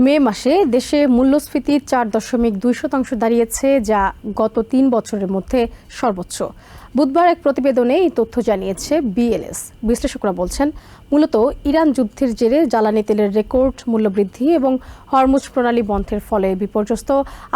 মে মাসে দেশে মূল্যস্ফীতি 4.2% দাঁড়িয়েছে, যা গত 3 বছরের মধ্যে সর্বোচ্চ। বুধবার এক প্রতিবেদনে এই তথ্য জানিয়েছে বিএলএস। বিশ্লেষকরা বলছেন, মূলত ইরান যুদ্ধের জেরে জ্বালানি তেলের রেকর্ড মূল্যবৃদ্ধি এবং হরমুজ প্রণালী বন্ধের ফলে বিপর্যস্ত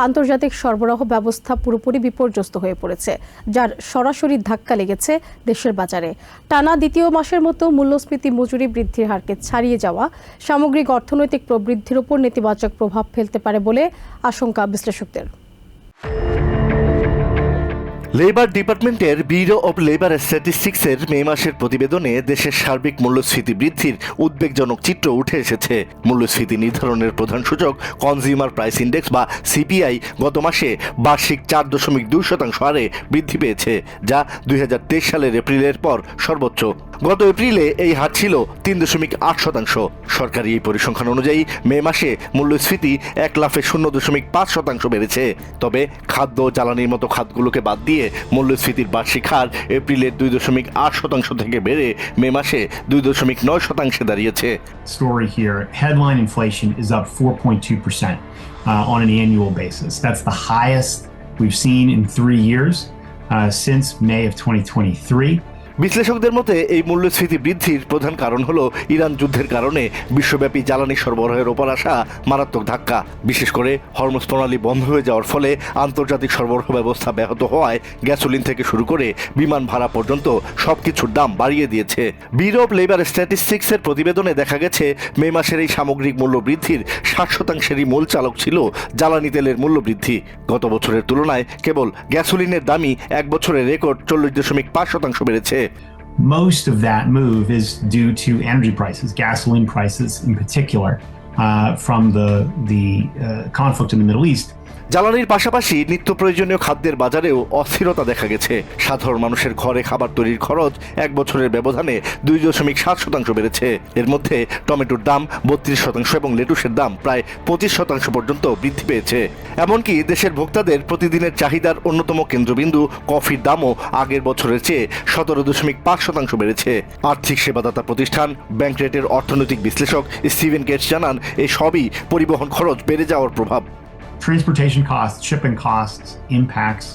আন্তর্জাতিক সরবরাহ ব্যবস্থা পুরোপুরি বিপর্যস্ত হয়ে পড়েছে, যার সরাসরি ধাক্কা লেগেছে দেশের বাজারে। টানা দ্বিতীয় মাসের মতো মূল্যস্ফীতি মজুরি বৃদ্ধির হারকে ছাড়িয়ে যাওয়া সামগ্রিক অর্থনৈতিক প্রবৃদ্ধির উপর নেতিবাচক প্রভাব ফেলতে পারে বলে আশঙ্কা বিশ্লেষকদের। লেবার ডিপার্টমেন্টের ব্যুরো অব লেবার স্ট্যাটিস্টিক্সের মে মাসের প্রতিবেদনে দেশের সার্বিক মূল্যস্ফীতি বৃদ্ধির উদ্বেগজনক চিত্র উঠে এসেছে। মূল্যস্ফীতি নির্ধারণের প্রধান সূচক কনজিউমার প্রাইস ইন্ডেক্স বা সিপিআই গত মাসে বার্ষিক 4.2% হারে বৃদ্ধি পেয়েছে, যা 2023 সালের এপ্রিলের পর সর্বোচ্চ। গত এপ্রিলে এই হার ছিল 3.8%। সরকারি এই পরিসংখ্যান অনুযায়ী মে মাসে মূল্যস্ফীতি 1 লাফে 0.5% বেড়েছে। তবে খাদ্য জ্বালানির মতো খাতগুলোকে বাদ দিয়ে মূল্যস্ফীতির বার্ষিক হার এপ্রিলের 2.8% থেকে বেড়ে মে মাসে 2.9% দাঁড়িয়েছে। Story here, headline inflation is up 4.2% on an annual basis. That's the highest we've seen in 3 years since May of 2023. বিশ্লেষকদের মতে এই মূল্যস্ফীতি বৃদ্ধির প্রধান কারণ হলো ইরান যুদ্ধের কারণে বিশ্বব্যাপী জ্বালানি সরবরাহের ওপর আসা মারাত্মক ধাক্কা। বিশেষ করে হরমুজ প্রণালী বন্ধ হয়ে যাওয়ার ফলে আন্তর্জাতিক সরবরাহ ব্যবস্থা ব্যাহত হওয়ায় গ্যাসোলিন থেকে শুরু করে বিমান ভাড়া পর্যন্ত সবকিছুর দাম বাড়িয়ে দিয়েছে। ব্যুরো অব লেবার স্ট্যাটিস্টিক্সের প্রতিবেদনে দেখা গেছে, মে মাসের এই সামগ্রিক মূল্য বৃদ্ধির 60%-এরই মূল চালক ছিল জ্বালানি তেলের মূল্য বৃদ্ধি। গত বছরের তুলনায় কেবল গ্যাসোলিনের দামই এক বছরে রেকর্ড 40.5% বেড়েছে। Most of that move is due to energy prices, gasoline prices in particular, from the conflict in the Middle East. জ্বালানির পাশাপাশি নিত্য প্রয়োজনীয় খাদ্যের বাজারেও অস্থিরতা দেখা গেছে। সাধারণ মানুষের ঘরে খাবার তৈরির খরচ এক বছরের ব্যবধানে 2.7% বেড়েছে। এর মধ্যে টমেটোর দাম 32% এবং লেটুসের দাম প্রায় 25% পর্যন্ত বৃদ্ধি পেয়েছে। এমনকি দেশের ভোক্তাদের প্রতিদিনের চাহিদার অন্যতম কেন্দ্রবিন্দু কফির দামও আগের বছরের চেয়ে 17.5% বেড়েছে। আর্থিক সেবাদাতা প্রতিষ্ঠান ব্যাংকরেটের অর্থনৈতিক বিশ্লেষক স্টিভেন গেটস জানান, এই সবই পরিবহন খরচ বেড়ে যাওয়ার প্রভাব। Transportation costs, shipping costs impacts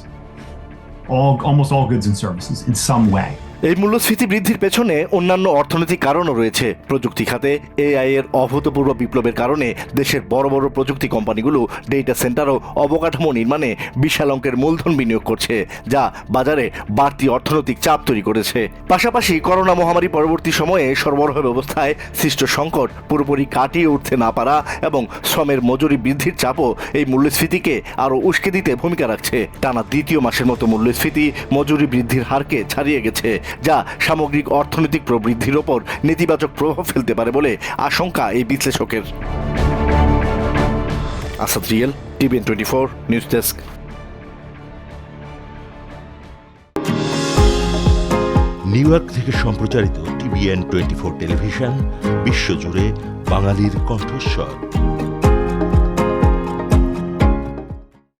almost all goods and services in some way. এই মূল্যস্ফীতি বৃদ্ধির পেছনে অন্যান্য অর্থনৈতিক কারণও রয়েছে। প্রযুক্তি খাতে এআই এর অভূতপূর্ব বিপ্লবের কারণে দেশের বড় বড় প্রযুক্তি কোম্পানিগুলো ডেটা সেন্টার ও অবকাঠামো নির্মাণে বিশাল অঙ্কের মূলধন বিনিয়োগ করছে, যা বাজারে বাড়তি অর্থনৈতিক চাপ তৈরি করেছে। পাশাপাশি করোনা মহামারী পরবর্তী সময়ে সরবরাহ ব্যবস্থায় সৃষ্ট সংকট পুরোপুরি কাটিয়ে উঠতে না পারা এবং শ্রমের মজুরি বৃদ্ধির চাপও এই মূল্যস্ফীতিকে আরও উস্কে দিতে ভূমিকা রাখছে। টানা দ্বিতীয় মাসের মতো মূল্যস্ফীতি মজুরি বৃদ্ধির হারকে ছাড়িয়ে গেছে, যা সামগ্রিক অর্থনৈতিক প্রবৃদ্ধির ওপর নেতিবাচক প্রভাব ফেলতে পারে বলে আশঙ্কা এই বিশ্লেষকের। Asad Riyel, TVN 24 news desk. New York থেকে সম্প্রচারিত টিভিএন 24 টেলিভিশন বিশ্বজুড়ে বাঙালির কণ্ঠস্বর।